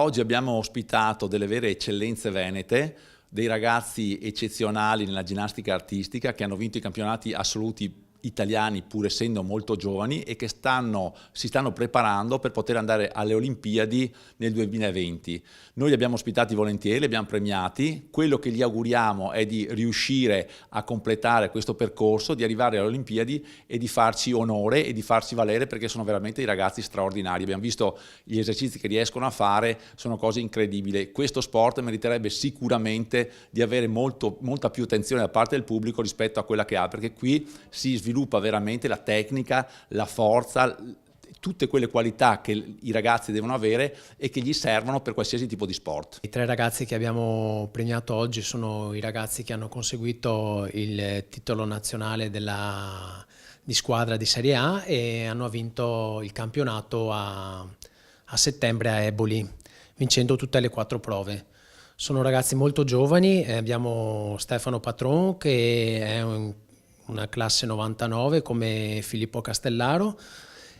Oggi abbiamo ospitato delle vere eccellenze venete, dei ragazzi eccezionali nella ginnastica artistica che hanno vinto i campionati assoluti italiani pur essendo molto giovani e che si stanno preparando per poter andare alle Olimpiadi nel 2020. Noi li abbiamo ospitati volentieri, li abbiamo premiati, quello che gli auguriamo è di riuscire a completare questo percorso, di arrivare alle Olimpiadi e di farci onore e di farci valere perché sono veramente dei ragazzi straordinari. Abbiamo visto gli esercizi che riescono a fare, sono cose incredibili. Questo sport meriterebbe sicuramente di avere molta più attenzione da parte del pubblico rispetto a quella che ha, perché qui si sviluppa veramente la tecnica, la forza, tutte quelle qualità che i ragazzi devono avere e che gli servono per qualsiasi tipo di sport. I 3 ragazzi che abbiamo premiato oggi sono i ragazzi che hanno conseguito il titolo nazionale di squadra di Serie A e hanno vinto il campionato a settembre a Eboli, vincendo tutte le 4 prove. Sono ragazzi molto giovani, abbiamo Stefano Patron che è una classe 99 come Filippo Castellaro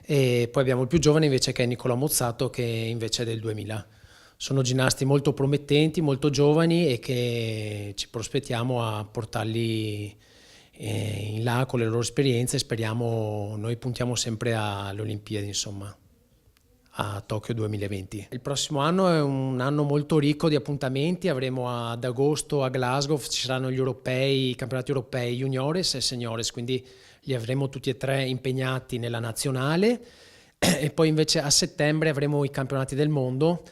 e poi abbiamo il più giovane invece che è Nicola Mozzato che invece è del 2000. Sono ginnasti molto promettenti, molto giovani e che ci prospettiamo a portarli in là con le loro esperienze. Speriamo, noi puntiamo sempre alle Olimpiadi, insomma, a Tokyo 2020. Il prossimo anno è un anno molto ricco di appuntamenti, avremo ad agosto a Glasgow, ci saranno gli europei, i campionati europei juniores e seniores, quindi li avremo tutti e 3 impegnati nella nazionale e poi invece a settembre avremo i campionati del mondo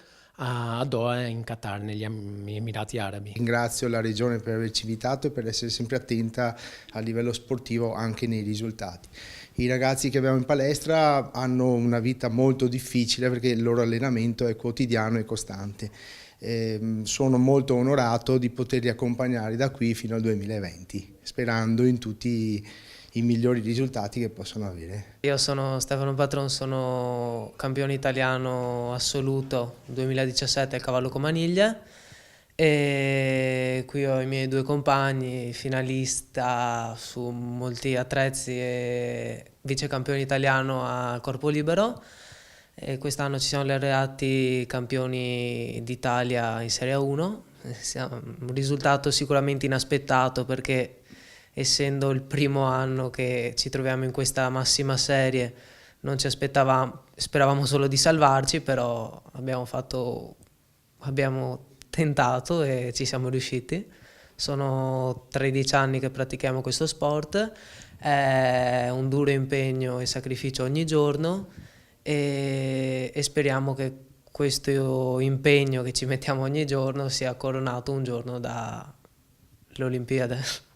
a Doha in Qatar, negli Emirati Arabi. Ringrazio la Regione per averci invitato e per essere sempre attenta a livello sportivo anche nei risultati. I ragazzi che abbiamo in palestra hanno una vita molto difficile perché il loro allenamento è quotidiano e costante. Sono molto onorato di poterli accompagnare da qui fino al 2020, sperando in tutti i migliori risultati che possono avere. Io sono Stefano Patron, sono campione italiano assoluto 2017 al cavallo Comaniglia e qui ho i miei 2 compagni, finalista su molti attrezzi e vice campione italiano al corpo libero. E quest'anno ci siamo laureati campioni d'Italia in Serie 1, un risultato sicuramente inaspettato perché essendo il primo anno che ci troviamo in questa massima serie non ci aspettavamo, speravamo solo di salvarci, però abbiamo tentato e ci siamo riusciti. Sono 13 anni che pratichiamo questo sport, è un duro impegno e sacrificio ogni giorno e speriamo che questo impegno che ci mettiamo ogni giorno sia coronato un giorno dalle Olimpiadi.